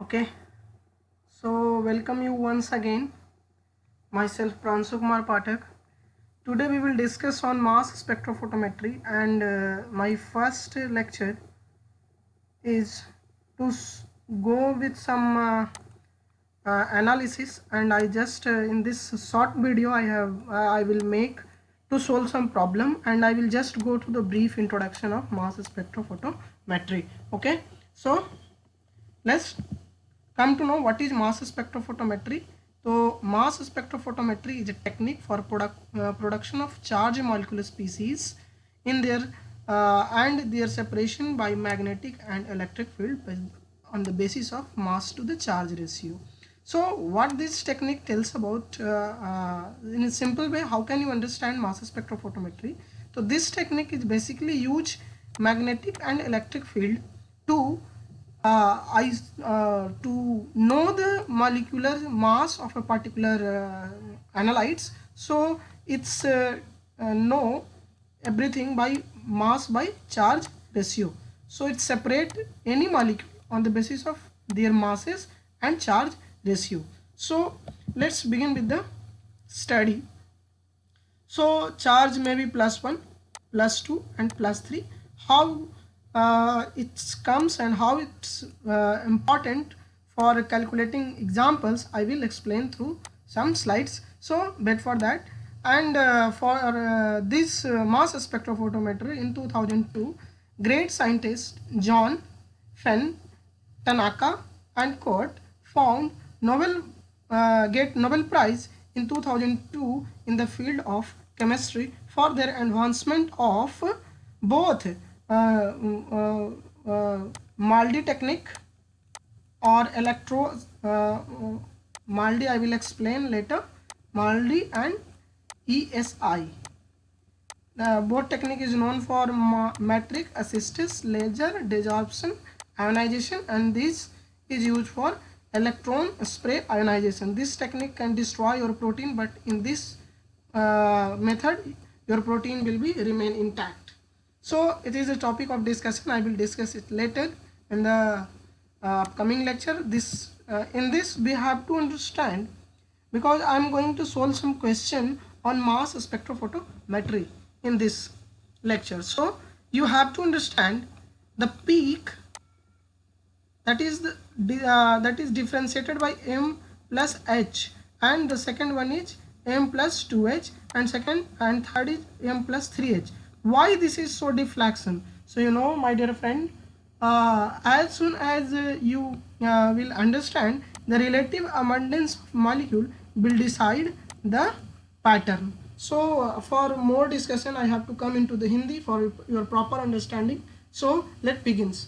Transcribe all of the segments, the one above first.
Okay, so welcome you once again. Myself Pranshu Kumar Pathak. Today we will discuss on mass spectrophotometry, and my first lecture is to go with some analysis, and I just in this short video I will make to solve some problem, and I will just go to the brief introduction of mass spectrophotometry. Okay, so let's come to know what is mass spectrophotometry. So mass spectrophotometry is a technique for production of charged molecular species in their and their separation by magnetic and electric field on the basis of mass to the charge ratio. So what this technique tells about in a simple way, how can you understand mass spectrophotometry? So this technique is basically use magnetic and electric field to to know the molecular mass of a particular analytes. So it's know everything by mass by charge ratio. So it separate any molecule on the basis of their masses and charge ratio. So let's begin with the study. So charge may be +1, +2 and +3. How it comes and how it's important for calculating examples, I will explain through some slides. So wait for that. And for this mass spectrophotometer in 2002, great scientists John Fenn, Tanaka and Court found get Nobel Prize in 2002 in the field of chemistry for their advancement of both MALDI technique or MALDI I will explain later, MALDI and ESI. Both technique is known for metric assisted laser desorption ionization, and this is used for electron spray ionization. This technique can destroy your protein, but in this method your protein will be remain intact. So it is a topic of discussion. I will discuss it later in the upcoming lecture. In this we have to understand, because I am going to solve some question on mass spectrophotometry in this lecture. So you have to understand the peak that is that is differentiated by m plus h, and the second one is m plus 2h, and second and third is m plus 3h. Why this is so deflection? So you know, my dear friend, as soon as you will understand, the relative abundance of molecule will decide the pattern. So for more discussion I have to come into the Hindi for your proper understanding. So let begins.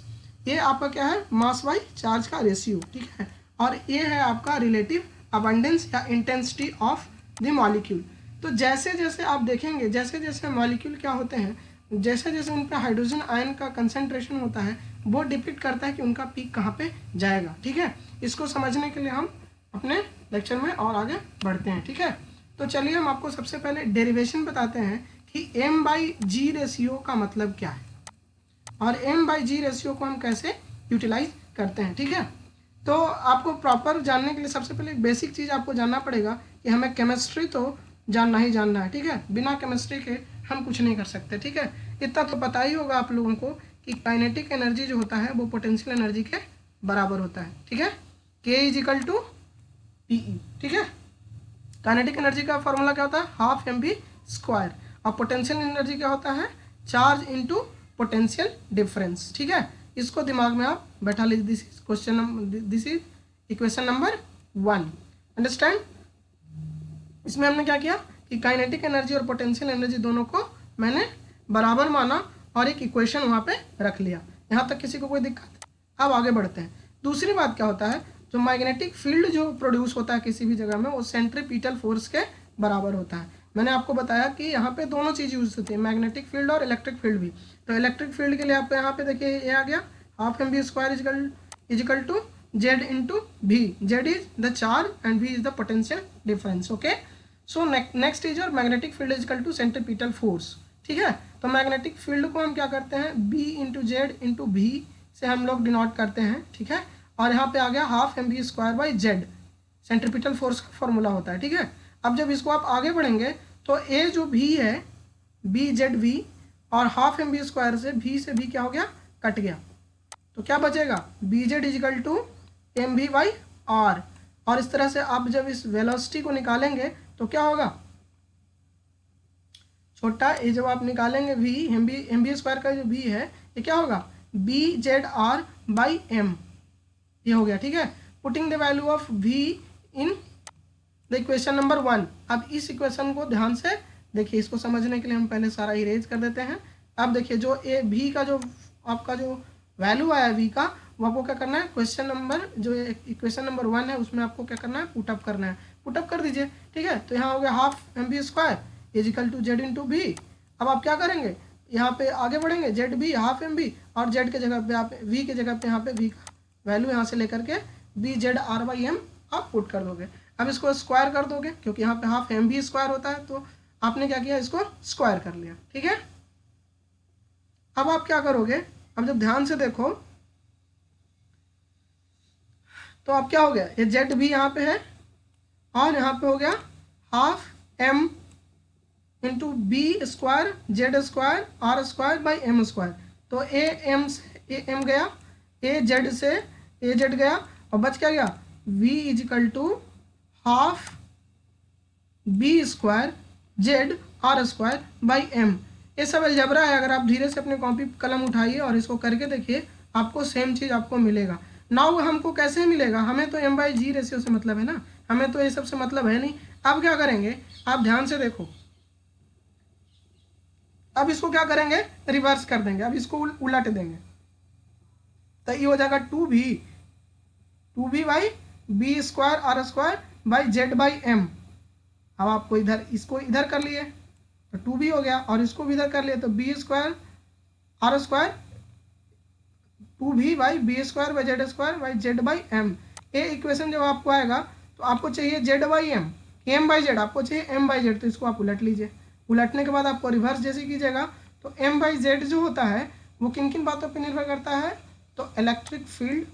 ये आपका क्या है, mass by charge का ratio, ठीक है, और ये है आपका रिलेटिव अबंडेंस या इंटेंसिटी ऑफ द मॉलिक्यूल. तो जैसे जैसे आप देखेंगे, जैसे जैसे मॉलिक्यूल क्या होते हैं, जैसे जैसे उन पर हाइड्रोजन आयन का कंसंट्रेशन होता है, वो डिपेंड करता है कि उनका पीक कहाँ पे जाएगा. ठीक है, इसको समझने के लिए हम अपने लेक्चर में और आगे बढ़ते हैं. ठीक है, तो चलिए हम आपको सबसे पहले डेरिवेशन बताते हैं कि m/g रेशियो का मतलब क्या है और m/g रेशियो को हम कैसे यूटिलाइज करते हैं. ठीक है, तो आपको प्रॉपर जानने के लिए सबसे पहले एक बेसिक चीज़ आपको जानना पड़ेगा कि हमें केमिस्ट्री तो जानना ही जानना है. ठीक है, बिना केमिस्ट्री के हम कुछ नहीं कर सकते. ठीक है, इतना तो पता ही होगा आप लोगों को कि काइनेटिक एनर्जी जो होता है वो पोटेंशियल एनर्जी के बराबर होता है. ठीक है, K = PE. ठीक है, काइनेटिक एनर्जी का फॉर्मूला क्या होता है, ½ mv², और पोटेंशियल एनर्जी क्या होता है, चार्ज इनटू पोटेंशियल डिफरेंस. ठीक है, इसको दिमाग में आप बैठा लीजिए. This is equation number 1. Understand. इसमें हमने क्या किया कि काइनेटिक एनर्जी और पोटेंशियल एनर्जी दोनों को मैंने बराबर माना और एक इक्वेशन वहाँ पे रख लिया. यहाँ तक किसी को कोई दिक्कत? अब आगे बढ़ते हैं. दूसरी बात क्या होता है, जो मैग्नेटिक फील्ड जो प्रोड्यूस होता है किसी भी जगह में, वो सेंट्रीपिटल फोर्स के बराबर होता है. मैंने आपको बताया कि यहाँ पे दोनों चीज़ यूज होती है, मैग्नेटिक फील्ड और इलेक्ट्रिक फील्ड भी. तो इलेक्ट्रिक फील्ड के लिए आपको यहाँ पे देखिए ये आ गया, ½ mv² = Z into V. Z is the charge and V is the potential difference. Okay. So next is your magnetic field is equal to centripetal force. ठीक है, तो मैग्नेटिक फील्ड को हम क्या करते हैं, B × Z × V से हम लोग डिनोट करते हैं. ठीक है, और यहाँ पे आ गया half M B square by Z, centripetal force का फॉर्मूला होता है, ठीक है। अब जब इसको आप आगे बढ़ेंगे तो ए जो भी है बी जेड वी और हाफ एम बी स्क्वायर से भी क्या हो गया, कट गया, तो क्या बचेगा B Z equal to M V by R. और इस तरह से आप जब इस वेलोसिटी को निकालेंगे तो क्या होगा, छोटा ये जब आप निकालेंगे v एम बी स्क्वायर का जो v है ये क्या होगा B Z R by M, ये हो गया, ठीक है। Putting the value of v in the equation number 1। अब इस इक्वेशन को ध्यान से देखिए, इसको समझने के लिए हम पहले सारा इरेज कर देते हैं। अब देखिए जो ए v का जो आपका जो वैल्यू आया v का, वो आपको क्या करना है, क्वेश्चन नंबर जो इक्वेशन नंबर 1 है उसमें आपको क्या करना है, पुटअप करना है, पुटअप कर दीजिए, ठीक है। तो यहाँ हो गया half M B square equal to Z into B. अब आप क्या करेंगे, यहाँ पे आगे बढ़ेंगे, Z B half M B और जेड के जगह पे आप वी के जगह पे यहाँ पे वी का वैल्यू यहाँ से लेकर के B Z R by M आप पुट कर दोगे। अब इसको स्क्वायर कर दोगे क्योंकि यहाँ पे हाफ एम बी स्क्वायर होता है, तो आपने क्या किया, इसको स्क्वायर कर लिया, ठीक है। अब आप क्या करोगे, अब जब ध्यान से देखो तो अब क्या हो गया, ये जेड भी यहाँ पे है और यहाँ पे हो गया half M into B square Z square R square by M square. तो ए एम से ए एम गया, ए जेड से ए जेड गया और बच क्या गया v equal to half B square Z R square by M. ये सब अलजेब्रा है, अगर आप धीरे से अपने कॉपी कलम उठाइए और इसको करके देखिए आपको सेम चीज़ आपको मिलेगा। नाउ हमको कैसे मिलेगा, हमें तो एम बाई जी रेशियो से मतलब है ना, हमें तो ये सब से मतलब है नहीं। अब क्या करेंगे, आप ध्यान से देखो, अब इसको क्या करेंगे, रिवर्स कर देंगे, अब इसको उलट देंगे, तो ये हो जाएगा two B by B square R square by Z by M. अब आपको इधर इसको इधर कर लिए तो टू बी हो गया और इसको भी इधर कर लिए तो B square R square two B by B square by Z by M. ये इक्वेशन जब आपको आएगा तो आपको चाहिए Z by M by Z, आपको चाहिए एम बाई जेड, तो इसको आप उलट लीजिए। उलटने के बाद आपको रिवर्स जैसे कीजिएगा तो एम बाई जेड जो होता है वो किन किन बातों पर निर्भर करता है, तो इलेक्ट्रिक फील्ड,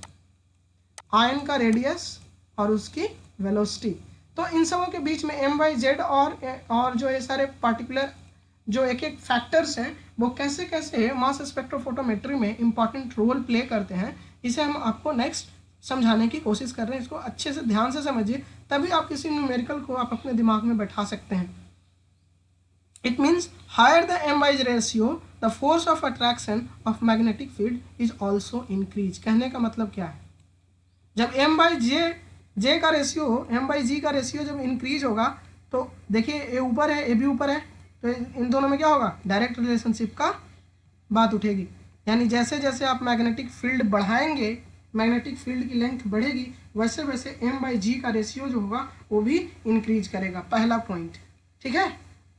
आयन का रेडियस और उसकी वेलोसिटी। तो इन सबों के बीच में एम बाई जेड और जो ये सारे पार्टिकुलर जो एक एक फैक्टर्स हैं वो कैसे कैसे मास स्पेक्ट्रोफोटोमेट्री में इंपॉर्टेंट रोल प्ले करते हैं, इसे हम आपको नेक्स्ट समझाने की कोशिश कर रहे हैं। इसको अच्छे से ध्यान से समझिए, तभी आप किसी न्यूमेरिकल को आप अपने दिमाग में बैठा सकते हैं। It means higher the m by j ratio, the force of attraction of magnetic field is also increase। कहने का मतलब क्या है, जब m by j का रेशियो m by g का रेशियो जब इंक्रीज होगा तो देखिए ए ऊपर है ए भी ऊपर है, तो इन दोनों में क्या होगा, डायरेक्ट रिलेशनशिप का बात उठेगी। यानी जैसे जैसे आप मैग्नेटिक फील्ड बढ़ाएंगे, मैग्नेटिक फील्ड की लेंथ बढ़ेगी, वैसे वैसे m by g का रेशियो जो होगा वो भी इंक्रीज करेगा, पहला पॉइंट, ठीक है।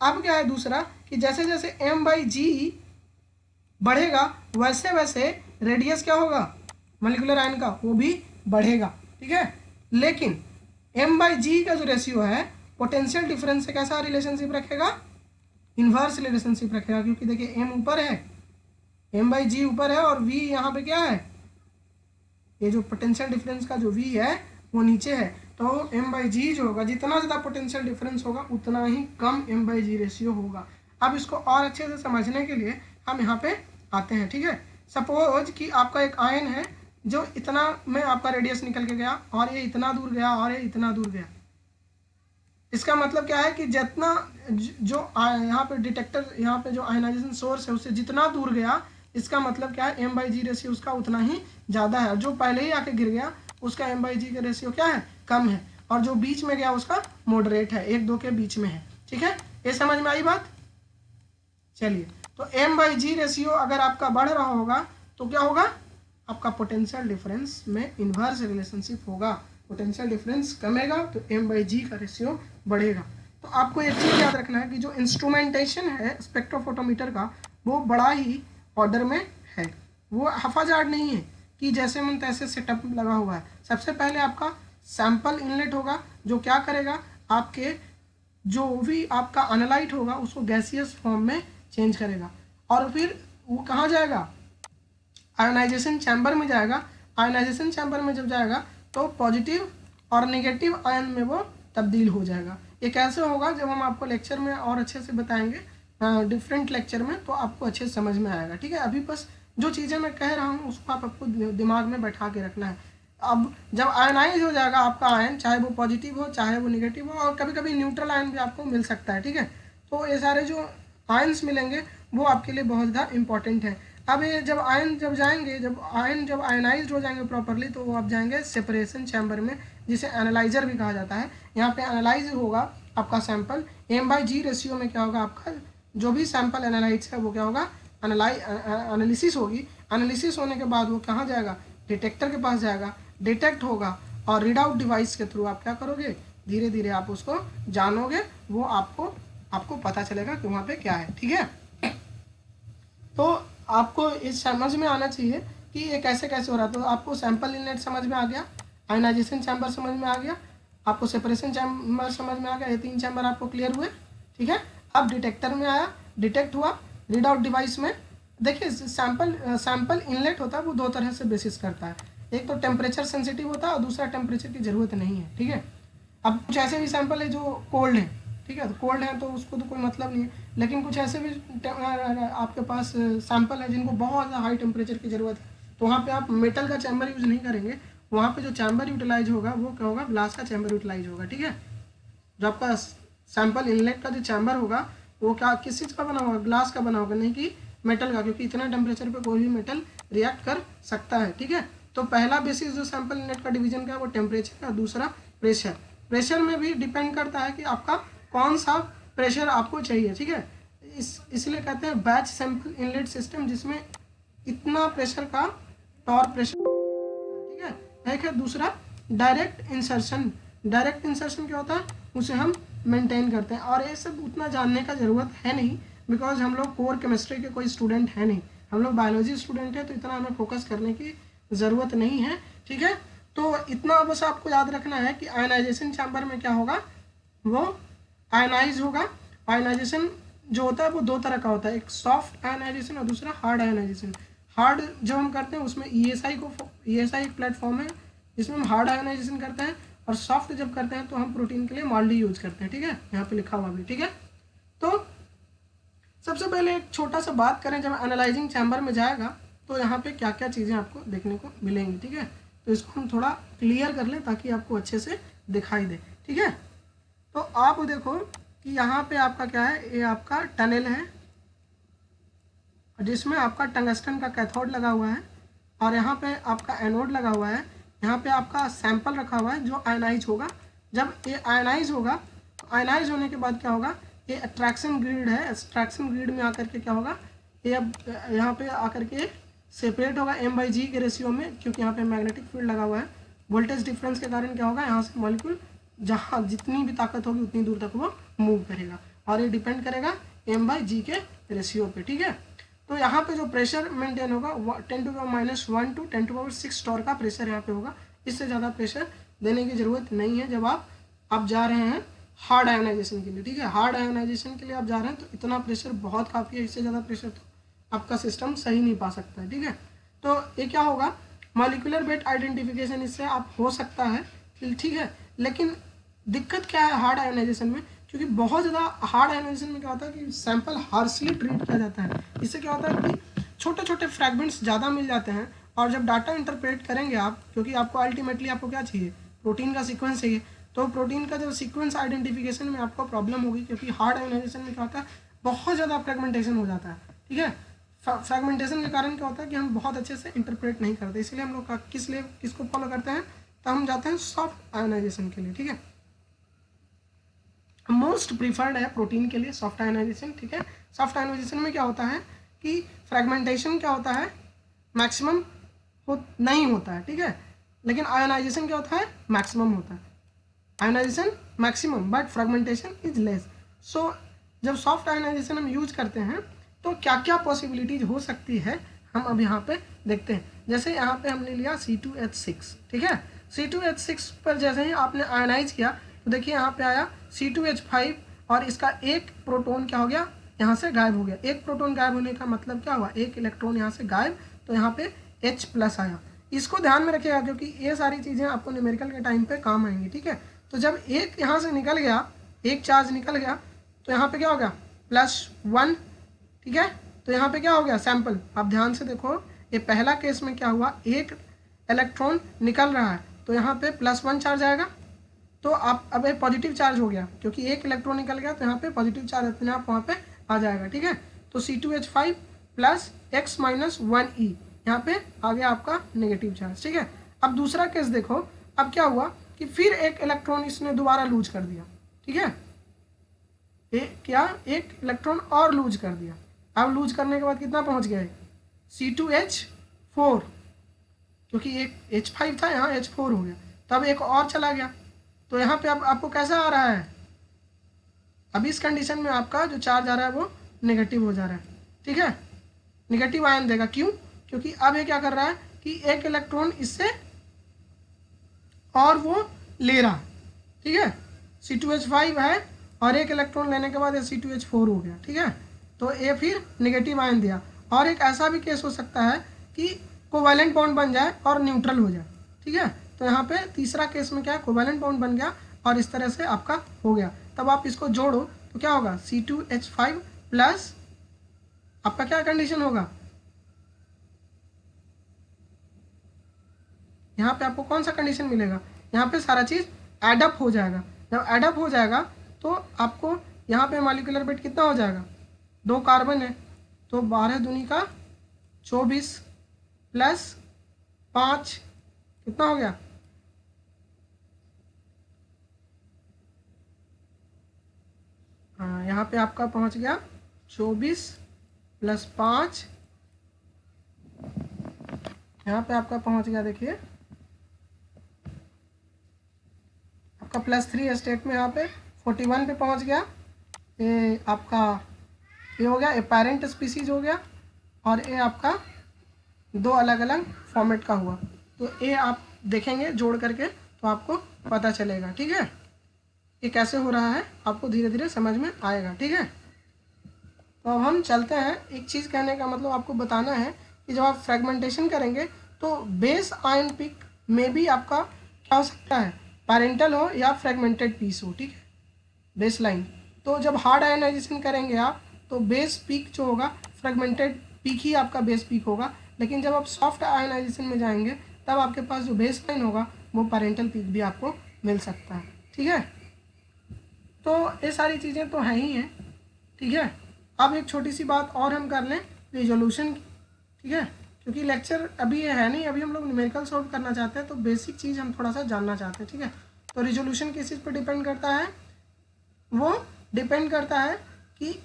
अब क्या है दूसरा, कि जैसे जैसे m बाई जी बढ़ेगा वैसे वैसे रेडियस क्या होगा मॉलिक्यूलर आयन का, वो भी बढ़ेगा, ठीक है। लेकिन m बाई जी का जो रेशियो है पोटेंशियल डिफरेंस से कैसा रिलेशनशिप रखेगा, इन्वर्स रिलेशनशिप रखेगा, क्योंकि देखिए m ऊपर है, m बाई जी ऊपर है और v यहाँ पे क्या है, ये जो पोटेंशियल डिफरेंस का जो v है वो नीचे है। तो m बाई जी जो होगा, जितना ज़्यादा पोटेंशियल डिफरेंस होगा उतना ही कम m बाई जी रेशियो होगा। अब इसको और अच्छे से समझने के लिए हम यहाँ पे आते हैं, ठीक है। सपोज कि आपका एक आयन है जो इतना में आपका रेडियस निकल के गया और ये इतना दूर गया और ये इतना दूर गया। इसका मतलब क्या है कि जितना जो यहाँ पे डिटेक्टर, यहाँ पे जो आयनाइजेशन सोर्स है उससे जितना दूर गया, इसका मतलब क्या है m बाई जी रेशियो उसका उतना ही ज़्यादा है। जो पहले ही आके गिर गया उसका m बाई जी का रेशियो क्या है, कम है, और जो बीच में गया उसका मॉडरेट है, एक दो के बीच में है, ठीक है। ये समझ में आई बात। चलिए, तो m बाई जी रेशियो अगर आपका बढ़ रहा होगा तो क्या होगा, आपका पोटेंशियल डिफरेंस में इन्वर्स रिलेशनशिप होगा। पोटेंशियल डिफरेंस कमेगा तो m बाई जी का रेशियो बढ़ेगा। तो आपको एक चीज़ याद रखना है कि जो इंस्ट्रूमेंटेशन है स्पेक्ट्रोफोटोमीटर का वो बड़ा ही ऑर्डर में है, वो हफाजाट नहीं है कि जैसे मन तैसे सेटअप लगा हुआ है। सबसे पहले आपका सैंपल इनलेट होगा जो क्या करेगा, आपके जो भी आपका अनलाइट होगा उसको गैसियस फॉर्म में चेंज करेगा और फिर वो कहाँ जाएगा, आयोनाइजेशन चैम्बर में जाएगा। आयनाइजेशन चैम्बर में जब जाएगा तो पॉजिटिव और नेगेटिव आयन में वो तब्दील हो जाएगा। ये कैसे होगा जब हम आपको लेक्चर में और अच्छे से बताएंगे, डिफरेंट लेक्चर में, तो आपको अच्छे से समझ में आएगा। ठीक है, अभी बस जो चीज़ें मैं कह रहा हूँ उसको आपको दिमाग में बैठा के रखना है। अब जब आयनाइज हो जाएगा आपका आयन, चाहे वो पॉजिटिव हो चाहे वो निगेटिव हो, और कभी कभी न्यूट्रल आयन भी आपको मिल सकता है। ठीक है, तो ये सारे जो आयन्स मिलेंगे वो आपके लिए बहुत ज़्यादा इंपॉर्टेंट है। अब ये जब आयन जब जाएंगे, जब आयनाइज्ड हो जाएंगे प्रॉपरली, तो वो आप जाएंगे सेपरेशन चैम्बर में, जिसे एनालाइजर भी कहा जाता है। यहाँ पे एनालाइज होगा आपका सैंपल, M/G रेशियो में क्या होगा, आपका जो भी सैंपल एनालाइज है वो क्या होगा, एनालिसिस होगी। एनालिसिस होने के बाद वो कहाँ जाएगा, डिटेक्टर के पास जाएगा, डिटेक्ट होगा, और रीड आउट डिवाइस के थ्रू आप क्या करोगे, धीरे धीरे आप उसको जानोगे, वो आपको पता चलेगा कि वहाँ पे क्या है। ठीक है, तो आपको इस समझ में आना चाहिए कि ये कैसे कैसे हो रहा है। तो आपको सैंपल इनलेट समझ में आ गया, आयनाइजेशन चैम्बर समझ में आ गया, आपको सेपरेशन चैम्बर समझ में आ गया, ये 3 चैम्बर आपको क्लियर हुए। ठीक है, अब डिटेक्टर में आया, डिटेक्ट हुआ, रीड आउट डिवाइस में देखिए सैंपल इनलेट होता है वो 2 तरह से बेसिस करता है, एक तो टेम्परेचर सेंसिटिव होता है और दूसरा टेम्परेचर की ज़रूरत नहीं है। ठीक है, अब कुछ ऐसे भी सैंपल है जो कोल्ड है, ठीक है, तो कोल्ड है तो उसको तो कोई मतलब नहीं है, लेकिन कुछ ऐसे भी आपके पास सैंपल है जिनको बहुत ज़्यादा हाई टेम्परेचर की ज़रूरत है, तो वहाँ पे आप मेटल का चैम्बर यूज़ नहीं करेंगे, वहाँ पे जो चैम्बर यूटिलाइज होगा वो क्या होगा, ग्लास का चैम्बर यूटिलाइज होगा। ठीक है, जो आपका सैंपल इनलेट का जो चैम्बर होगा वो क्या किस चीज़ का बना होगा, ग्लास का बना होगा, नहीं कि मेटल का, क्योंकि इतना टेम्परेचर पे कोई भी मेटल रिएक्ट कर सकता है। ठीक है, तो पहला बेसिस जो सैंपल इनलेट का डिवीजन का है वो टेम्परेचर, और दूसरा प्रेशर। प्रेशर में भी डिपेंड करता है कि आपका कौन सा प्रेशर आपको चाहिए। ठीक है, इसलिए कहते हैं बैच सैंपल इनलेट सिस्टम, जिसमें इतना प्रेशर का टॉर प्रेशर। ठीक है, एक है दूसरा डायरेक्ट इंसर्शन। डायरेक्ट इंसर्शन क्या होता है, उसे हम मेंटेन करते हैं, और ये सब उतना जानने का ज़रूरत है नहीं, बिकॉज हम लोग कोर केमिस्ट्री के कोई स्टूडेंट है नहीं, हम लोग बायोलॉजी स्टूडेंट है, तो इतना हमें फोकस करने की ज़रूरत नहीं है। ठीक है, तो इतना बस आपको याद रखना है कि आयनाइजेशन चैम्बर में क्या होगा, वो आयनाइज होगा। आयनाइजेशन जो होता है वो 2 तरह का होता है, एक सॉफ्ट आयनाइजेशन और दूसरा हार्ड आयनाइजेशन। हार्ड जब हम करते हैं उसमें ESI एक प्लेटफॉर्म है जिसमें हम हार्ड आयनाइजेशन करते हैं, और सॉफ्ट जब करते हैं तो हम प्रोटीन के लिए MALDI यूज करते हैं। ठीक है, यहाँ पे लिखा हुआ भी। ठीक है, तो सबसे पहले एक छोटा सा बात करें, जब एनालाइजिंग चैम्बर में जाएगा तो यहाँ पे क्या क्या चीज़ें आपको देखने को मिलेंगी। ठीक है, तो इसको हम थोड़ा क्लियर कर लें ताकि आपको अच्छे से दिखाई दे। ठीक है, तो आप देखो कि यहाँ पे आपका क्या है, ये आपका टनल है जिसमें आपका टंगस्टन का कैथोड लगा हुआ है, और यहाँ पे आपका एनोड लगा हुआ है। यहाँ पे आपका सैंपल रखा हुआ है जो आयनाइज होगा। जब ये आयनाइज होगा, आयनाइज होने के बाद क्या होगा, ये अट्रैक्शन ग्रिड है, अट्रैक्शन ग्रिड में आकर के क्या होगा, ये अब यहाँ पे आकर के सेपरेट होगा M/G के रेशियो में, क्योंकि यहाँ पे मैग्नेटिक फील्ड लगा हुआ है। वोल्टेज डिफरेंस के कारण क्या होगा, यहाँ से मॉलिक्यूल जहाँ जितनी भी ताकत होगी उतनी दूर तक वो मूव करेगा, और ये डिपेंड करेगा M/G के रेशियो पे। ठीक है, तो यहाँ पे जो प्रेशर मेंटेन होगा 10⁻⁻1 to 10⁻6 टॉर का प्रेशर यहाँ पे होगा। इससे ज़्यादा प्रेशर देने की ज़रूरत नहीं है जब आप जा रहे हैं हार्ड आयोनाइजेशन के लिए। ठीक है, हार्ड आयोनाइजेशन के लिए आप जा रहे हैं तो इतना प्रेशर बहुत काफ़ी है, इससे ज़्यादा प्रेशर तो आपका सिस्टम सही नहीं पा सकता है। ठीक है, तो ये क्या होगा, मॉलिक्यूलर वेट आइडेंटिफिकेशन इससे आप हो सकता है। ठीक है, लेकिन दिक्कत क्या है हार्ड आयोनाइजेशन में, क्योंकि बहुत ज़्यादा हार्ड आयोनाइजेशन में क्या होता है कि सैंपल हार्शली ट्रीट किया जाता है। इससे क्या होता है कि छोटे छोटे फ्रैगमेंट्स ज़्यादा मिल जाते हैं, और जब डाटा इंटरप्रेट करेंगे आप, क्योंकि आपको अल्टीमेटली आपको क्या चाहिए, प्रोटीन का सीक्वेंस चाहिए, तो प्रोटीन का जब सीक्वेंस आइडेंटिफिकेशन में आपको प्रॉब्लम होगी, क्योंकि हार्ड आयोनाइजेशन में क्या होता है बहुत ज़्यादा फ्रैगमेंटेशन हो जाता है। ठीक है, फ्रैगमेंटेशन के कारण क्या होता है कि हम बहुत अच्छे से इंटरप्रेट नहीं करते, इसलिए हम लोग किसको फॉलो करते हैं, तो हम जाते हैं सॉफ्ट आयोनाइजेशन के लिए। ठीक है, मोस्ट प्रीफर्ड है प्रोटीन के लिए सॉफ्ट आयोनाइजेशन। ठीक है, सॉफ्ट आयोनाइजेशन में क्या होता है कि फ्रैगमेंटेशन क्या होता है, मैक्सिमम नहीं होता है। ठीक है, लेकिन आयोनाइजेशन क्या होता है, मैक्सिमम होता है। Ionisation maximum but fragmentation is less. So जब सॉफ्ट आयोनाइजेशन हम यूज करते हैं तो क्या क्या पॉसिबिलिटीज हो सकती है हम अब यहाँ पे देखते हैं। जैसे यहाँ पे हमने लिया C2H6। ठीक है, C2H6 पर जैसे ही आपने आयोनाइज किया तो देखिए यहाँ पे आया C2H5, और इसका एक प्रोटॉन क्या हो गया, यहाँ से गायब हो गया। एक प्रोटॉन गायब होने का मतलब क्या हुआ, एक इलेक्ट्रॉन यहाँ से गायब, तो यहाँ पे H+ आया। इसको ध्यान में रखिएगा क्योंकि ये सारी चीज़ें आपको न्यूमेरिकल के टाइम पे काम आएंगी, ठीक है। तो जब एक यहाँ से निकल गया, एक चार्ज निकल गया, तो यहाँ पे क्या हो गया +1, ठीक है। तो यहाँ पे क्या हो गया सैंपल, आप ध्यान से देखो, ये पहला केस में क्या हुआ, एक इलेक्ट्रॉन निकल रहा है तो यहाँ पे +1 चार्ज आएगा, तो आप अब एक पॉजिटिव चार्ज हो गया क्योंकि एक इलेक्ट्रॉन निकल गया, तो यहाँ पे पॉजिटिव चार्ज अपने आप वहाँ पे आ जाएगा, ठीक है। तो C2H5 + X - 1e, यहाँ पे आ गया आपका नेगेटिव चार्ज, ठीक है। अब दूसरा केस देखो, अब क्या हुआ कि फिर एक इलेक्ट्रॉन इसने दोबारा लूज कर दिया, ठीक है। एक इलेक्ट्रॉन और लूज कर दिया। अब लूज करने के बाद कितना पहुंच गया C2H4, क्योंकि एक H5 था, यहाँ H4 हो गया, तब एक और चला गया, तो यहाँ पे अब आपको कैसा आ रहा है, अभी इस कंडीशन में आपका जो चार्ज आ रहा है वो नेगेटिव हो जा रहा है, ठीक है, नेगेटिव आयन देगा। क्यों? क्योंकि अब ये क्या कर रहा है कि एक इलेक्ट्रॉन इससे और वो ले रहा है, ठीक है। C2H5 है और एक इलेक्ट्रॉन लेने के बाद ये C2H4 हो गया, ठीक है। तो ये फिर नेगेटिव आयन दिया। और एक ऐसा भी केस हो सकता है कि कोवैलेंट बॉन्ड बन जाए और न्यूट्रल हो जाए, ठीक है। तो यहाँ पे तीसरा केस में क्या है, कोवैलेंट बॉन्ड बन गया और इस तरह से आपका हो गया। तब आप इसको जोड़ो तो क्या होगा, C2H5 प्लस आपका क्या कंडीशन होगा, यहाँ पे आपको कौन सा कंडीशन मिलेगा, यहाँ पे सारा चीज़ एडअप हो जाएगा। जब एडअप हो जाएगा तो आपको यहाँ पे मॉलिक्यूलर वेट कितना हो जाएगा, 2 कार्बन है तो 12 दूनी का 24 प्लस 5 कितना हो गया, हाँ यहाँ पे आपका पहुँच गया 24 + 5, यहाँ पे आपका पहुँच गया, देखिए आपका +3 स्टेट में यहाँ पे 41 पे पहुँच गया। ये आपका ये हो गया, ये पेरेंट स्पीसीज हो गया और ये आपका 2 अलग अलग फॉर्मेट का हुआ। तो ये आप देखेंगे जोड़ करके तो आपको पता चलेगा, ठीक है, ये कैसे हो रहा है आपको धीरे धीरे समझ में आएगा, ठीक है। तो अब हम चलते हैं, एक चीज़ कहने का मतलब आपको बताना है कि जब आप फ्रेगमेंटेशन करेंगे तो बेस आयन पिक में भी आपका क्या हो सकता है, पैरेंटल हो या फ्रेगमेंटेड पीस हो, ठीक है, बेस लाइन। तो जब हार्ड आयनाइजेशन करेंगे आप तो बेस पीक जो होगा फ्रेगमेंटेड पीक ही आपका बेस पीक होगा, लेकिन जब आप सॉफ्ट आयनाइजेशन में जाएंगे तब आपके पास जो बेस लाइन होगा वो पैरेंटल पीक भी आपको मिल सकता है, ठीक है। तो ये सारी चीज़ें तो हैं ही हैं, ठीक है। अब एक छोटी सी बात और हम कर लें रिजोल्यूशन की, ठीक है, क्योंकि लेक्चर अभी ये है नहीं, अभी हम लोग न्यूमेरिकल सॉल्व करना चाहते हैं तो बेसिक चीज़ हम थोड़ा सा जानना चाहते हैं, ठीक है। तो रिजोल्यूशन किस चीज़ पर डिपेंड करता है, वो डिपेंड करता है कि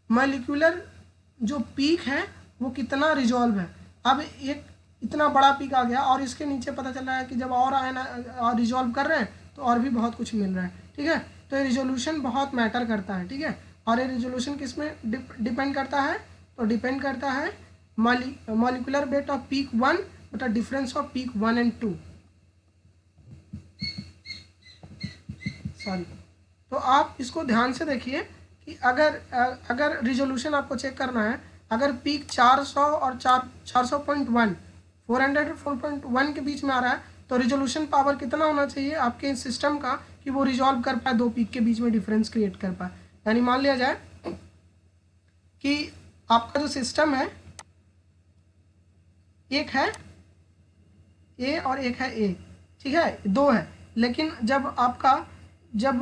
मॉलिक्यूलर जो पीक है वो कितना रिजॉल्व है। अब एक इतना बड़ा पीक आ गया और इसके नीचे पता चल रहा है कि जब और आयन रिजॉल्व कर रहे हैं तो और भी बहुत कुछ मिल रहा है, ठीक है। तो ये रिजोल्यूशन बहुत मैटर करता है, ठीक है। और ये रिजोल्यूशन किस में डिपेंड करता है, तो डिपेंड करता है मॉलिक्यूलर वेट ऑफ पीक 1 बटा डिफरेंस ऑफ पीक 1 और 2, सॉरी। तो आप इसको ध्यान से देखिए कि अगर रिजोल्यूशन आपको चेक करना है, अगर पीक 400 और 400.1 404.1 के बीच में आ रहा है तो रिजोल्यूशन पावर कितना होना चाहिए आपके सिस्टम का कि वो रिजॉल्व कर पाए, 2 पीक के बीच में डिफरेंस क्रिएट कर पाए। यानी मान लिया जाए कि आपका जो सिस्टम है एक है ए और एक है ए, ठीक है, 2 है, लेकिन जब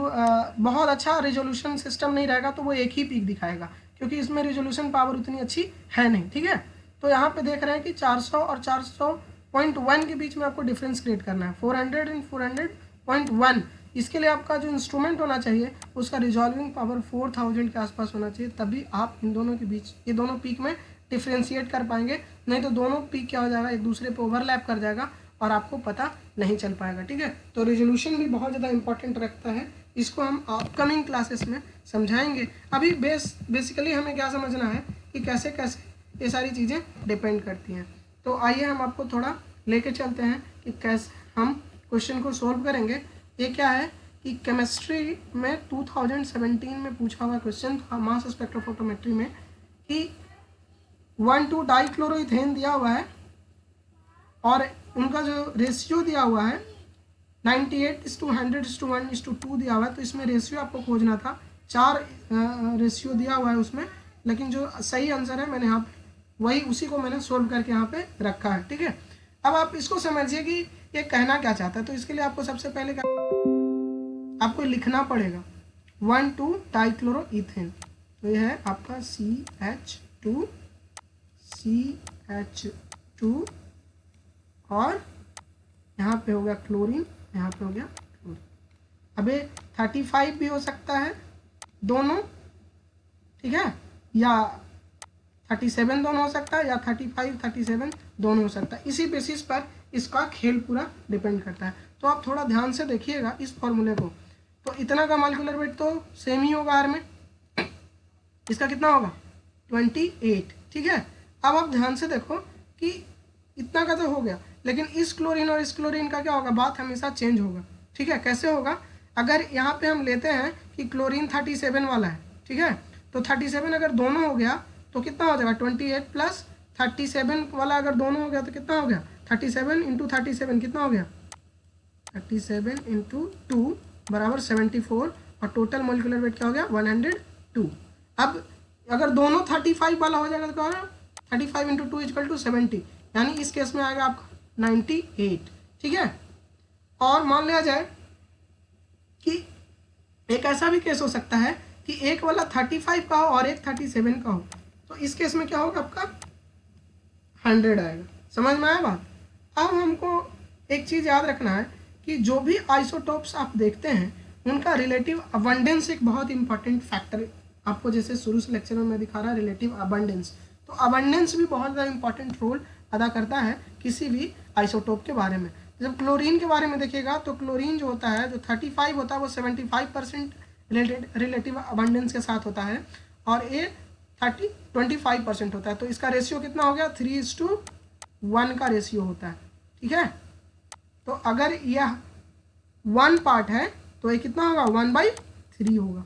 बहुत अच्छा रेजोल्यूशन सिस्टम नहीं रहेगा तो वो एक ही पीक दिखाएगा क्योंकि इसमें रेजोल्यूशन पावर उतनी अच्छी है नहीं, ठीक है। तो यहाँ पे देख रहे हैं कि 400 और 400.1 के बीच में आपको डिफरेंस क्रिएट करना है, 400 और 400.1। इसके लिए आपका जो इंस्ट्रूमेंट होना चाहिए उसका रिजॉल्विंग पावर 4000 के आसपास होना चाहिए, तभी आप इन दोनों के बीच ये दोनों पीक में डिफ्रेंशिएट कर पाएंगे, नहीं तो दोनों पीक क्या हो जाएगा, एक दूसरे पे ओवरलैप कर जाएगा और आपको पता नहीं चल पाएगा, ठीक है। तो रेजोल्यूशन भी बहुत ज़्यादा इंपॉर्टेंट रखता है, इसको हम अपकमिंग क्लासेस में समझाएंगे। अभी बेसिकली हमें क्या समझना है कि कैसे कैसे ये सारी चीज़ें डिपेंड करती हैं। तो आइए हम आपको थोड़ा लेके चलते हैं कि कैसे हम क्वेश्चन को सॉल्व करेंगे। ये क्या है कि केमिस्ट्री में 2017 में पूछा हुआ क्वेश्चन था मास स्पेक्ट्रोफोटोमेट्री में कि 1,2 डाइक्लोरोइथेन दिया हुआ है और उनका जो रेशियो दिया हुआ है 98:100:1:2 दिया हुआ है, तो इसमें रेशियो आपको खोजना था। 4 रेशियो दिया हुआ है उसमें, लेकिन जो सही आंसर है मैंने यहाँ पे वही उसी को मैंने सोल्व करके यहाँ पे रखा है। ठीक है, अब आप इसको समझिए कि ये कहना क्या चाहता है। तो इसके लिए आपको सबसे पहले क्या आपको लिखना पड़ेगा 1,2 डाइक्लोरोइथेन। तो ये है आपका CH2 और यहाँ पे हो गया क्लोरीन, यहाँ पे हो गया क्लोरीन। अब ये 35 भी हो सकता है दोनों, ठीक है, या 37 दोनों हो सकता है, या 35 37 दोनों हो सकता है। इसी बेसिस पर इसका खेल पूरा डिपेंड करता है। तो आप थोड़ा ध्यान से देखिएगा इस फॉर्मूले को। तो इतना का मॉलिक्यूलर वेट तो सेम ही होगा आर में, इसका कितना होगा 28। ठीक है, अब आप ध्यान से देखो कि इतना का तो हो गया, लेकिन इस क्लोरीन और इस क्लोरीन का क्या होगा, बात हमेशा चेंज होगा। ठीक है, कैसे होगा, अगर यहाँ पे हम लेते हैं कि क्लोरीन 37 वाला है, ठीक है, तो 37 अगर दोनों हो गया तो कितना हो जाएगा 28 प्लस 37 वाला अगर दोनों हो गया तो कितना हो गया 37 इंटू 37 कितना हो गया 37 इंटू 2 बराबर 74 और टोटल मॉलिक्यूलर वेट क्या हो गया 102। अब अगर दोनों 35 वाला हो जाएगा तो क्या होगा 35 इंटू 2 इक्वल टू 70, यानी इस केस में आएगा आपका 98। ठीक है, और मान लिया जाए कि एक ऐसा भी केस हो सकता है कि एक वाला 35 का हो और एक 37 का हो, तो इस केस में क्या होगा आपका 100 आएगा। समझ में आया बात। अब हमको एक चीज़ याद रखना है कि जो भी आइसोटोप्स आप देखते हैं उनका रिलेटिव अबंडेंस एक बहुत इंपॉर्टेंट फैक्टर, आपको जैसे शुरू से लेक्चर में मैं दिखा रहा रिलेटिव अबंडेंस, तो अबंडेंस भी बहुत ज़्यादा इंपॉर्टेंट रोल अदा करता है किसी भी आइसोटोप के बारे में। जब क्लोरीन के बारे में देखिएगा तो क्लोरीन जो होता है जो 35 होता है वो 75% रिलेटिव अबंडेंस के साथ होता है और ये 25% होता है। तो इसका रेशियो कितना हो गया 3:1 का रेशियो होता है। ठीक है, तो अगर यह 1 पार्ट है तो ये कितना होगा 1/3 होगा।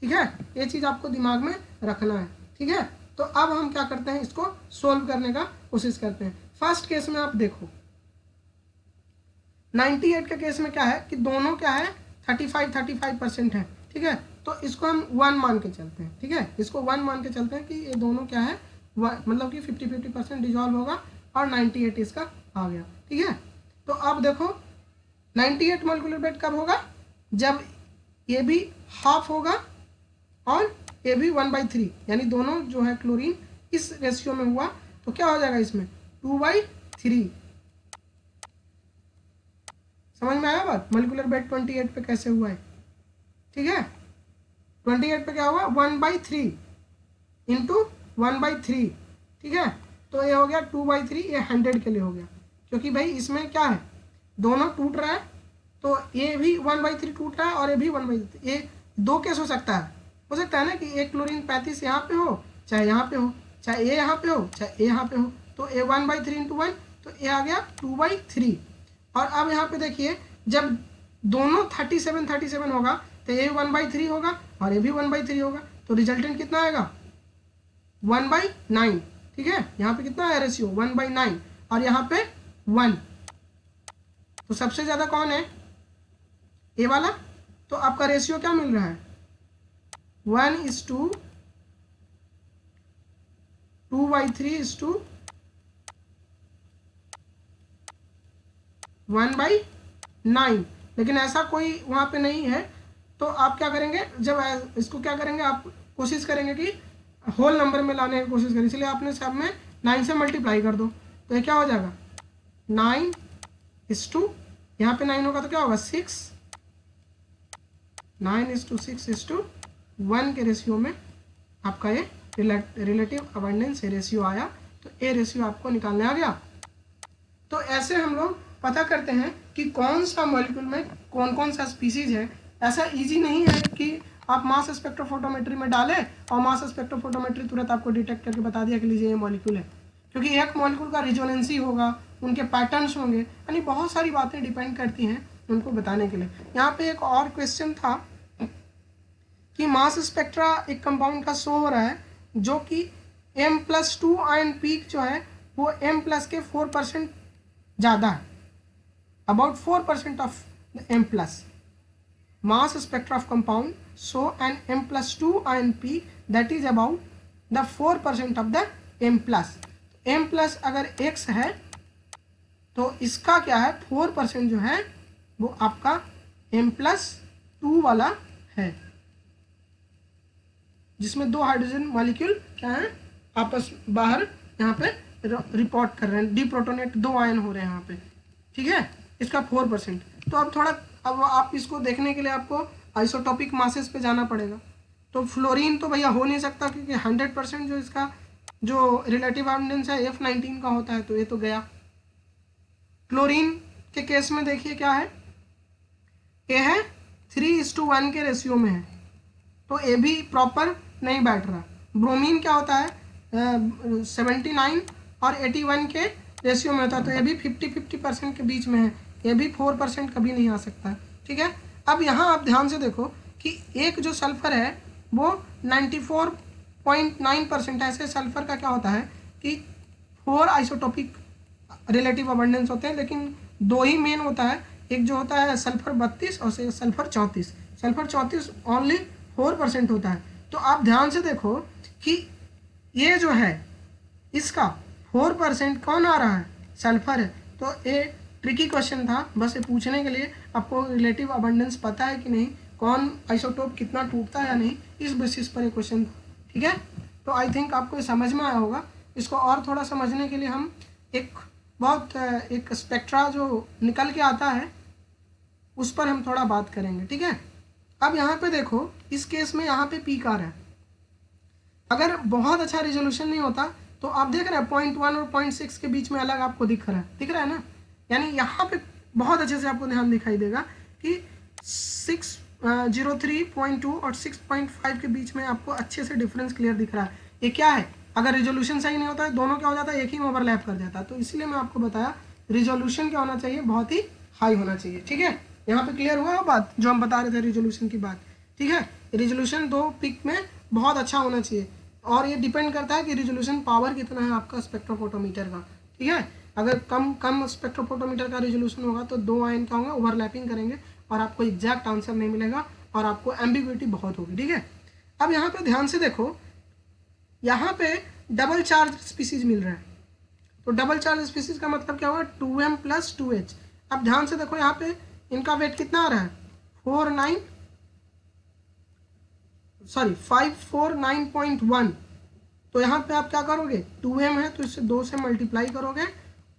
ठीक है, ये चीज़ आपको दिमाग में रखना है। ठीक है, तो अब हम क्या करते हैं इसको सोल्व करने का कोशिश करते हैं। फर्स्ट केस में आप देखो 98 के केस में क्या है कि दोनों क्या है 35% है। ठीक है, तो इसको हम 1 मान के चलते हैं। ठीक है, इसको 1 मान के चलते हैं कि ये दोनों क्या है मतलब कि 50-50% डिजॉल्व होगा और 98 इसका आ गया। ठीक है, तो अब देखो 98 मॉलिक्यूलर वेट कब होगा जब ये भी हाफ होगा और ये भी 1/3, यानी दोनों जो है क्लोरीन इस रेशियो में हुआ तो क्या हो जाएगा इसमें 2/3। समझ में आया बात, मॉलिक्यूलर वेट 28 पे कैसे हुआ है। ठीक है, 28 पे क्या हुआ 1/3 इंटू 1/3। ठीक है, तो ये हो गया 2/3, ये 100 के लिए हो गया क्योंकि भाई इसमें क्या है दोनों टूट रहा है, तो ये भी 1/3 टूट रहा है और ये भी 1/3। ये दो केस हो सकता है ना कि एक क्लोरीन 35 यहाँ पे हो चाहे यहाँ पे हो, चाहे ए यहाँ पे हो चाहे ए यहाँ पे हो, तो ए 1/3 इंटू 1 तो ये आ गया 2/3। और अब यहाँ पे देखिए जब दोनों 37 होगा तो ये 1/3 होगा और ये भी 1/3 होगा, तो रिजल्टेंट कितना आएगा 1/9। ठीक है, यहाँ पे कितना है रेशियो 1/9 और यहाँ पे 1, तो सबसे ज़्यादा कौन है ए वाला, तो आपका रेशियो क्या मिल रहा है 1:2/3:1/9। लेकिन ऐसा कोई वहाँ पे नहीं है, तो आप क्या करेंगे जब इसको क्या करेंगे आप कोशिश करेंगे कि होल नंबर में लाने की कोशिश करें, इसलिए आपने सब में 9 से मल्टीप्लाई कर दो तो ये क्या हो जाएगा 9:, यहाँ पे 9 होगा तो क्या होगा 6, 9:6:1 के रेशियो में आपका ये रिलेटिव अबंडेंस रेशियो आया, तो ए रेशियो आपको निकालने आ गया। तो ऐसे हम लोग पता करते हैं कि कौन सा मॉलिक्यूल में कौन कौन सा स्पीसीज है। ऐसा इजी नहीं है कि आप मास स्पेक्ट्रोफोटोमेट्री में डालें और मास स्पेक्ट्रोफोटोमेट्री तुरंत आपको डिटेक्ट करके बता दिया कि लीजिए ये मॉलिक्यूल है, क्योंकि एक मॉलिक्यूल का रिजोनेंसी होगा, उनके पैटर्न्स होंगे, यानी बहुत सारी बातें डिपेंड करती हैं उनको बताने के लिए। यहाँ पे एक और क्वेश्चन था कि मास स्पेक्ट्रा एक कंपाउंड का शो हो रहा है जो कि M+2 आयन पीक जो है वो M+ के 4% ज़्यादा है। about 4% of the M plus mass spectra of compound show an M plus 2 ion peak that is about the 4% of the M plus. M plus अगर X है तो इसका क्या है 4% जो है वो आपका M plus 2 वाला है, जिसमें 2 हाइड्रोजन मॉलिक्यूल क्या है आपस बाहर यहाँ पे रिपोर्ट कर रहे हैं, डिप्रोटोनेट 2 आयन हो रहे हैं यहाँ पे, ठीक है। इसका 4%। तो अब आप इसको देखने के लिए आपको आइसोटॉपिक मासेस पे जाना पड़ेगा। तो फ्लोरीन तो भैया हो नहीं सकता क्योंकि 100% जो इसका जो रिलेटिव अबंडेंस है F19 का होता है, तो ये तो गया। क्लोरीन के केस में देखिए क्या है, ये है 3:1 के रेशियो में है, तो ये भी प्रॉपर नहीं बैठ रहा। ब्रोमीन क्या होता है 79 और 81 के रेशियो में होता है, तो ये भी 50-50% के बीच में है, ये भी 4% कभी नहीं आ सकता है, ठीक है। अब यहाँ आप ध्यान से देखो कि एक जो सल्फर है वो 94.9% ऐसे सल्फर का क्या होता है कि 4 आइसोटॉपिक रिलेटिव अबंडेंस होते हैं, लेकिन 2 ही मेन होता है, एक जो होता है सल्फर 32 और सल्फर 34। सल्फर 34 ओनली 4% होता है। तो आप ध्यान से देखो कि ये जो है इसका 4% कौन आ रहा है, सल्फर है। तो ये ट्रिकी क्वेश्चन था, बस ये पूछने के लिए आपको रिलेटिव अबंडेंस पता है कि नहीं, कौन आइसोटोप कितना टूटता है या नहीं, इस बेसिस पर ये क्वेश्चन था, ठीक है। तो आई थिंक आपको ये समझ में आया होगा। इसको और थोड़ा समझने के लिए हम एक स्पेक्ट्रा जो निकल के आता है उस पर हम थोड़ा बात करेंगे, ठीक है। अब यहाँ पे देखो इस केस में यहाँ पे पीक आ रहा है, अगर बहुत अच्छा रिजोल्यूशन नहीं होता तो आप देख रहे हैं 0.1 और 0.6 के बीच में अलग आपको दिख रहा है ना, यानी यहाँ पे बहुत अच्छे से आपको ध्यान दिखाई देगा कि 603.2 और 6.5 के बीच में आपको अच्छे से डिफरेंस क्लियर दिख रहा है। ये क्या है, अगर रिजोल्यूशन सही नहीं होता है दोनों क्या हो जाता है, एक ही में ओवरलैप कर जाता है। तो इसलिए मैं आपको बताया रिजोल्यूशन क्या होना चाहिए, बहुत ही हाई होना चाहिए, ठीक है। यहाँ पे क्लियर हुआ बात जो हम बता रहे थे रिजोल्यूशन की बात, ठीक है। रिजोल्यूशन 2 पिक में बहुत अच्छा होना चाहिए, और ये डिपेंड करता है कि रिजोल्यूशन पावर कितना है आपका स्पेक्ट्रोफोटोमीटर का, ठीक है। अगर कम स्पेक्ट्रोफोटोमीटर का रिजोल्यूशन होगा तो 2 आयन क्या होंगे, ओवरलैपिंग करेंगे और आपको एग्जैक्ट आंसर नहीं मिलेगा और आपको एम्बिग्विटी बहुत होगी, ठीक है। अब यहाँ पे ध्यान से देखो, यहाँ पे डबल चार्ज स्पीसीज मिल रहा है, तो डबल चार्ज स्पीसीज का मतलब क्या होगा 2m + 2h। अब ध्यान से देखो यहाँ पे इनका वेट कितना आ रहा है 549.1। तो यहाँ पे आप क्या करोगे, 2m है तो इससे 2 से मल्टीप्लाई करोगे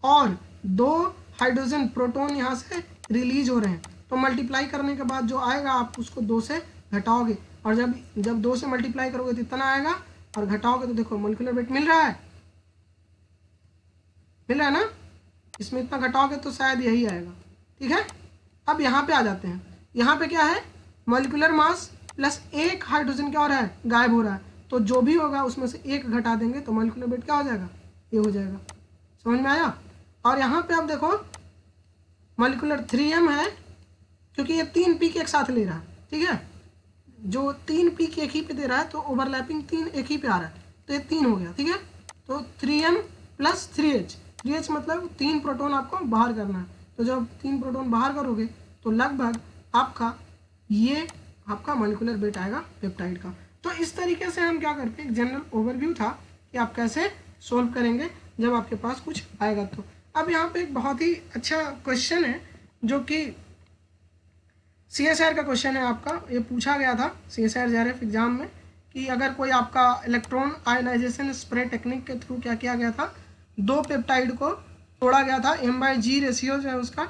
और 2 हाइड्रोजन प्रोटॉन यहाँ से रिलीज हो रहे हैं, तो मल्टीप्लाई करने के बाद जो आएगा आप उसको 2 से घटाओगे, और जब 2 से मल्टीप्लाई करोगे तो इतना आएगा, और घटाओगे तो देखो मोलिकुलर वेट मिल रहा है ना, इसमें इतना घटाओगे तो शायद यही आएगा, ठीक है। अब यहाँ पे आ जाते हैं, यहाँ पे क्या है मोलिकुलर मास प्लस 1 हाइड्रोजन क्या हो रहा है, गायब हो रहा है, तो जो भी होगा उसमें से 1 घटा देंगे तो मोलिकुलर वेट क्या हो जाएगा, ये हो जाएगा। समझ में आया। और यहाँ पे आप देखो मोलिकुलर 3m है क्योंकि ये 3 पीक एक साथ ले रहा है, ठीक है। जो 3 पीक एक ही पे दे रहा है तो ओवरलैपिंग 3 एक ही पे आ रहा है, तो ये 3 हो गया, ठीक है। तो 3m + 3h मतलब 3 प्रोटॉन आपको बाहर करना है, तो जब 3 प्रोटॉन बाहर करोगे तो लगभग ये आपका मोलिकुलर वेट आएगा पेप्टाइड का। तो इस तरीके से हम क्या करते हैं, एक जनरल ओवरव्यू था कि आप कैसे सोल्व करेंगे जब आपके पास कुछ आएगा। तो अब यहाँ पे एक बहुत ही अच्छा क्वेश्चन है जो कि CSIR का क्वेश्चन है आपका, ये पूछा गया था CSIR JRF एग्जाम में कि अगर कोई आपका इलेक्ट्रॉन आयनाइजेशन स्प्रे टेक्निक के थ्रू क्या किया गया था, 2 पेप्टाइड को तोड़ा गया था, M/G रेशियो जो है उसका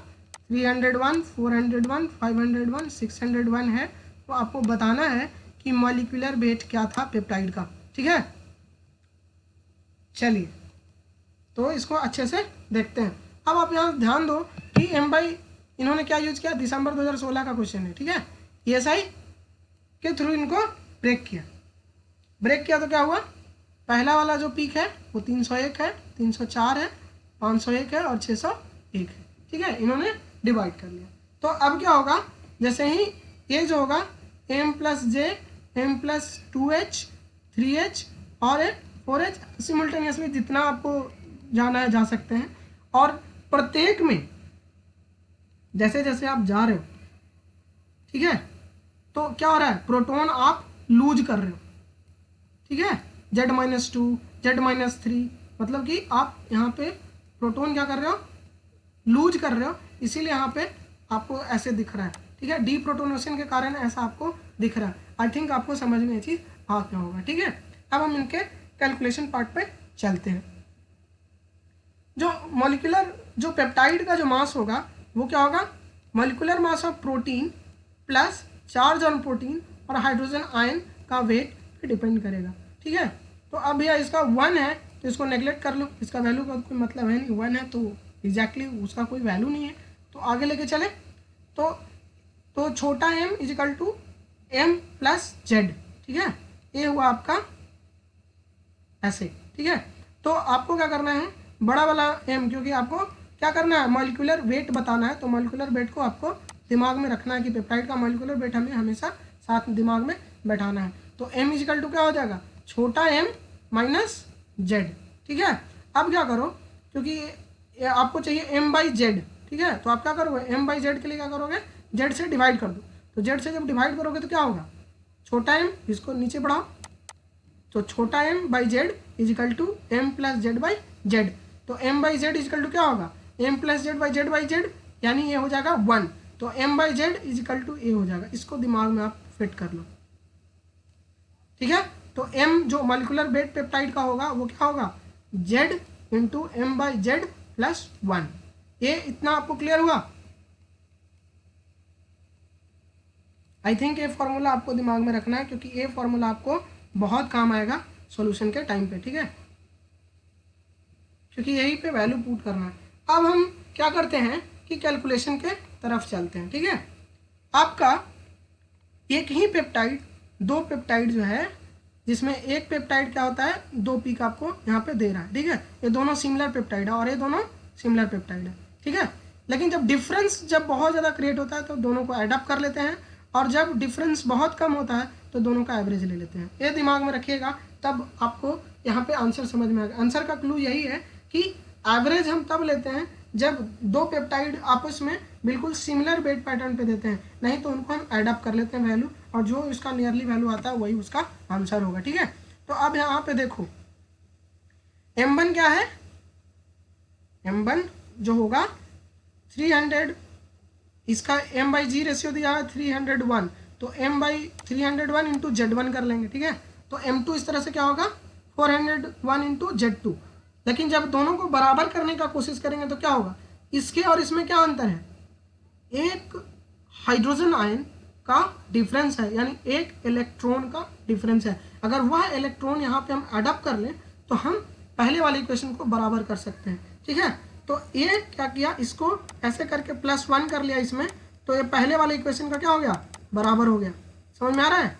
301, 401, 501, 601 है, तो आपको बताना है कि मॉलिक्यूलर वेट क्या था पेप्टाइड का, ठीक है। चलिए तो इसको अच्छे से देखते हैं। अब आप यहाँ ध्यान दो कि इन्होंने क्या यूज किया, दिसंबर 2016 का क्वेश्चन है, ठीक है। ESI के थ्रू इनको ब्रेक किया तो क्या हुआ, पहला वाला जो पीक है वो 301 है, 304 है, 501 है और 601 है, ठीक है। इन्होंने डिवाइड कर लिया। तो अब क्या होगा, जैसे ही ये जो होगा M + J, M + 2H, 3H और 4H सिमुल्टेनियसली जितना आपको जाना है जा सकते हैं, और प्रत्येक में जैसे जैसे आप जा रहे हो, ठीक है, तो क्या हो रहा है, प्रोटॉन आप लूज कर रहे हो, ठीक है, Z-2 Z-3, मतलब कि आप यहाँ पे प्रोटॉन क्या कर रहे हो, लूज कर रहे हो, इसीलिए यहाँ पे आपको ऐसे दिख रहा है, ठीक है, डी प्रोटोनेशन के कारण ऐसा आपको दिख रहा है। आई थिंक आपको समझ में ये चीज़ आ गया होगा, ठीक है। अब हम इनके कैलकुलेशन पार्ट पे चलते हैं। जो मॉलिक्यूलर जो पेप्टाइड का जो मास होगा वो क्या होगा, molecular mass of protein plus charge on protein और हाइड्रोजन आयन का वेट पे डिपेंड करेगा, ठीक है। तो अब भैया इसका 1 है तो इसको नेगलेक्ट कर लो, इसका वैल्यू का कोई मतलब है नहीं, 1 है तो एग्जैक्टली उसका कोई वैल्यू नहीं है। तो आगे लेके चले तो छोटा m equal to m plus Z, ठीक है, ये हुआ आपका ऐसे, ठीक है। तो आपको क्या करना है, बड़ा वाला m, क्योंकि आपको क्या करना है, मॉलिक्यूलर वेट बताना है, तो मॉलिक्यूलर वेट को आपको दिमाग में रखना है कि पेप्टाइड का मॉलिक्यूलर वेट हमें हमेशा साथ दिमाग में बैठाना है। तो m इजिकल टू क्या हो जाएगा, छोटा m माइनस जेड, ठीक है। अब क्या करो, क्योंकि आपको चाहिए m बाई जेड, ठीक है, तो आप क्या करोगे, m बाई जेड के लिए क्या करोगे, z से डिवाइड कर दो। तो z से जब डिवाइड करोगे तो क्या होगा, छोटा m, इसको नीचे बढ़ाओ, तो छोटा m by Z equal to m plus Z by Z. तो m by Z equal to क्या होगा, m plus Z by Z, यानी ये हो जाएगा 1। तो m by Z equal to A हो जाएगा, इसको दिमाग में आप फिट कर लो, ठीक है। तो m जो मॉलिक्यूलर वेट पेप्टाइड का होगा वो क्या होगा, z into M by Z plus 1। ये इतना आपको क्लियर हुआ। आई थिंक ये फॉर्मूला आपको दिमाग में रखना है, क्योंकि ये फॉर्मूला आपको बहुत काम आएगा सॉल्यूशन के टाइम पे, ठीक है, क्योंकि यही पे वैल्यू पुट करना है। अब हम क्या करते हैं कि कैलकुलेशन के तरफ चलते हैं, ठीक है। आपका एक ही पेप्टाइड, दो पेप्टाइड जो है, जिसमें एक पेप्टाइड क्या होता है, 2 पीक आपको यहाँ पे दे रहा है, ठीक है, ये दोनों सिमिलर पेप्टाइड है और ये दोनों सिमिलर पेप्टाइड है, ठीक है। लेकिन जब डिफरेंस जब बहुत ज़्यादा क्रिएट होता है तो दोनों को एडअप कर लेते हैं, और जब डिफरेंस बहुत कम होता है तो दोनों का एवरेज ले लेते हैं। ये दिमाग में रखिएगा, तब आपको यहाँ पे आंसर समझ में आएगा। आंसर का क्लू यही है कि एवरेज हम तब लेते हैं जब दो पेप्टाइड आपस में बिल्कुल सिमिलर वेट पैटर्न पे देते हैं, नहीं तो उनको हम एडअप कर लेते हैं वैल्यू, और जो इसका नियरली वैल्यू आता है वही उसका आंसर होगा, ठीक है। तो अब यहाँ पे देखो m1 क्या है, m1 जो होगा 300, इसका m बाई जी रेशियो दिया है 301, तो m बाई 301 इंटू Z1 कर लेंगे, ठीक है। तो m2 इस तरह से क्या होगा 401 इंटू Z2। लेकिन जब दोनों को बराबर करने का कोशिश करेंगे तो क्या होगा, इसके और इसमें क्या अंतर है, एक हाइड्रोजन आयन का डिफरेंस है, यानी एक इलेक्ट्रॉन का डिफरेंस है। अगर वह इलेक्ट्रॉन यहाँ पे हम अडॉप्ट कर लें तो हम पहले वाले इक्वेशन को बराबर कर सकते हैं, ठीक है। तो ये क्या किया, इसको ऐसे करके +1 कर लिया इसमें, तो ये पहले वाले इक्वेशन का क्या हो गया, बराबर हो गया। समझ में आ रहा है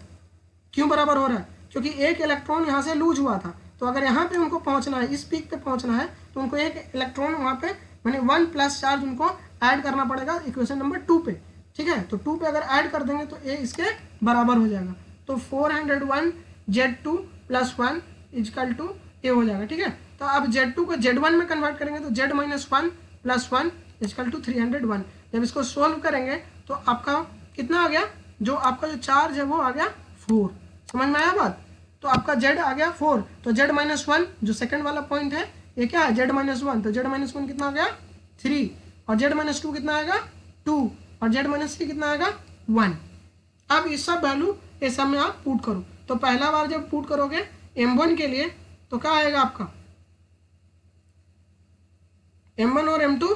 क्यों बराबर हो रहा है, क्योंकि एक इलेक्ट्रॉन यहाँ से लूज हुआ था, तो अगर यहाँ पे उनको पहुँचना है, इस पीक पे पहुँचना है, तो उनको एक इलेक्ट्रॉन वहाँ पे मैंने 1 प्लस चार्ज उनको ऐड करना पड़ेगा इक्वेशन नंबर 2 पे, ठीक है। तो 2 पे अगर ऐड कर देंगे तो ये इसके बराबर हो जाएगा। तो 401 Z2 + 1 इजकल टू ये हो जाएगा, ठीक है। तो अब Z2 को Z1 में कन्वर्ट करेंगे तो Z - 1 + 1 इजकल टू 301। जब इसको सोल्व करेंगे तो आपका कितना आ गया, जो आपका जो चार्ज है वो आ गया 4। समझ में आया बात। तो आपका Z आ गया 4, तो Z - 1 जो सेकंड वाला पॉइंट है ये क्या है, Z - 1, तो Z - 1 कितना आ गया 3, और Z - 2 कितना आएगा 2, और Z - 3 कितना आएगा 1। अब इस सब वैल्यू ये सब में आप पुट करो। तो पहला बार जब पुट करोगे M1 के लिए तो क्या आएगा आपका, M1 और M2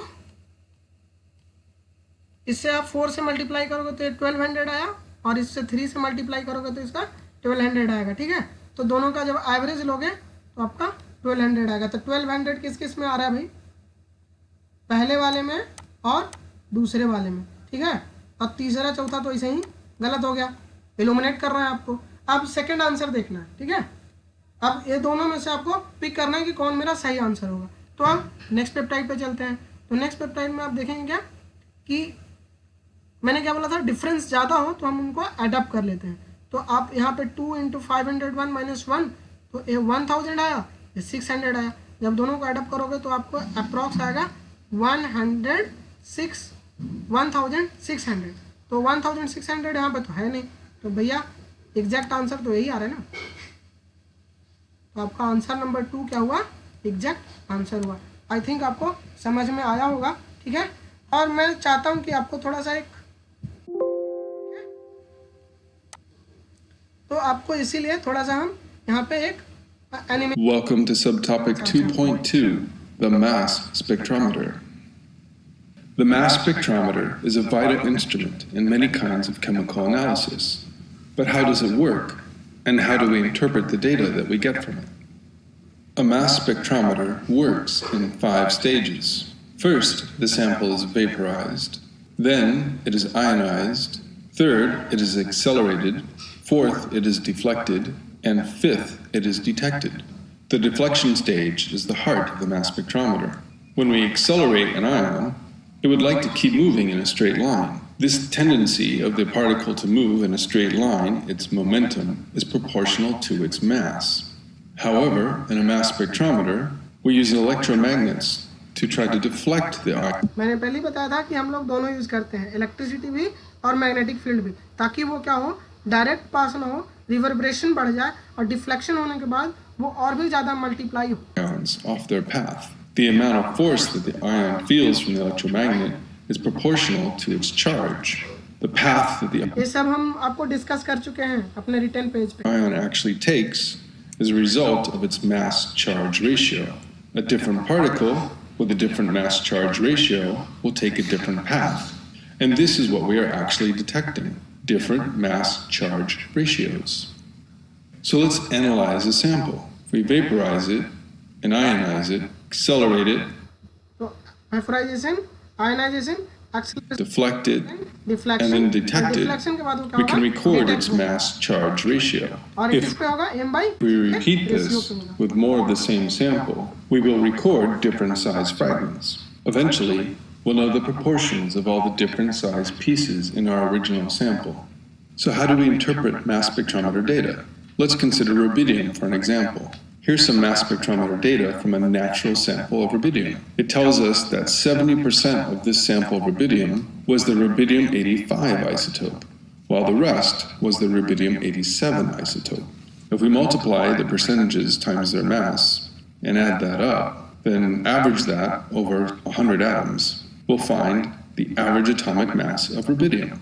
इससे आप 4 से मल्टीप्लाई करोगे तो ये 1200 आया, और इससे 3 से मल्टीप्लाई करोगे तो इसका 1200 आएगा, ठीक है। तो दोनों का जब एवरेज लोगे तो आपका 1200 आएगा। तो 1200 किस किस में आ रहा है भाई, पहले वाले में और दूसरे वाले में, ठीक है। अब तीसरा चौथा तो ऐसे ही गलत हो गया, इल्यूमिनेट कर रहा है आपको। अब सेकंड आंसर देखना है, ठीक है। अब ये दोनों में से आपको पिक करना है कि कौन मेरा सही आंसर होगा। तो अब नेक्स्ट पेप्टाइड पे चलते हैं। तो नेक्स्ट पेप्टाइड में आप देखेंगे क्या कि मैंने क्या बोला था, डिफरेंस ज़्यादा हो तो हम उनको एडअप कर लेते हैं। तो आप यहाँ पे 2 × 501 - 1, तो ये 1000 आया, ये 600 आया। जब दोनों को एडअप करोगे तो आपको अप्रॉक्स आएगा 106 1600, तो 1600 यहाँ पे तो है नहीं, तो भैया एग्जैक्ट आंसर तो यही आ रहा है ना, तो आपका आंसर नंबर 2 क्या हुआ, एग्जैक्ट आंसर हुआ। आई थिंक आपको समझ में आया होगा, ठीक है। और मैं चाहता हूँ कि आपको थोड़ा सा एक, तो आपको इसीलिए थोड़ा सा हम यहाँ पे एक animation. Welcome to subtopic 2.2, the mass spectrometer. The mass spectrometer is a vital instrument in many kinds of chemical analysis. But how does it work, and how do we interpret the data that we get from it? A mass spectrometer works in 5 stages. First, the sample is vaporized. Then, it is ionized. Third, it is accelerated. Fourth, it is deflected. And fifth, it is detected. The deflection stage is the heart of the mass spectrometer. When we accelerate an ion, it would like to keep moving in a straight line. This tendency of the particle to move in a straight line, its momentum, is proportional to its mass. However, in a mass spectrometer, we use electromagnets to try to deflect the ion. मैंने पहले ही बताया था कि हम लोग दोनों use करते हैं, इलेक्ट्रिसिटी भी और मैग्नेटिक फील्ड भी, ताकि वो क्या हो, डायरेक्ट पास ना हो, रिवर्बरेशन बढ़ जाए, और डिफ्लेक्शन होने के बाद वो और भी ज़्यादा मल्टीप्लाई हो। Ions off their path. The amount of force that the ion feels from the electromagnet is proportional to its charge. The path that the ये सब हम आपको डिस्कस कर चुके हैं अपने रिटर्न पेज पे। ion actually takes is a result of its mass-charge ratio. A different particle with a different mass-charge ratio will take a different path. And this is what we are actually detecting, different mass-charge ratios. So let's analyze a sample. If we vaporize it and ionize it, accelerate it, तो vaporisation, ionisation, acceleration, deflect it, deflection, and then detect it, deflection के बाद वो क्या we होगा, can record detect its होगा। mass-charge ratio. और If इस पे होगा m/, we repeat ratio this पे होगा। with more of the same sample, we will record different size fragments. Eventually, we'll know the proportions of all the different size pieces in our original sample. So how do we interpret mass spectrometer data? Let's consider rubidium for an example. Here's some mass spectrometer data from a natural sample of rubidium. It tells us that 70% of this sample of rubidium was the rubidium-85 isotope, while the rest was the rubidium-87 isotope. If we multiply the percentages times their mass and add that up, then average that over 100 atoms, we'll find the average atomic mass of rubidium.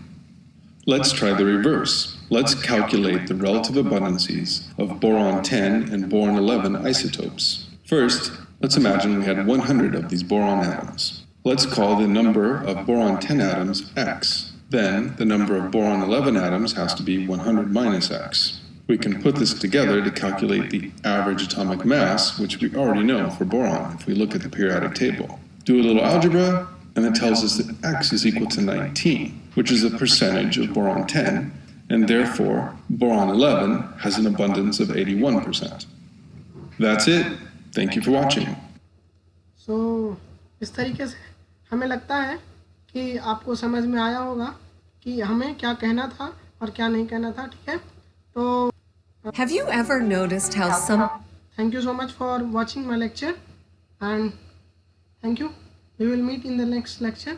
Let's try the reverse. Let's calculate the relative abundances of boron-10 and boron-11 isotopes. First, let's imagine we had 100 of these boron atoms. Let's call the number of boron-10 atoms x. Then, the number of boron-11 atoms has to be 100 minus x. We can put this together to calculate the average atomic mass, which we already know for boron if we look at the periodic table. Do a little algebra, and it tells us that x is equal to 19, which is the percentage of boron-10, and therefore boron-11 has an abundance of 81%. That's it. Thank you for watching. So, इस तरीके से हमें लगता है कि आपको समझ में आया होगा कि हमें क्या कहना था और क्या नहीं कहना था, ठीक है। तो Have you ever noticed how some thank you so much for watching my lecture, and thank you. We will meet in the next lecture.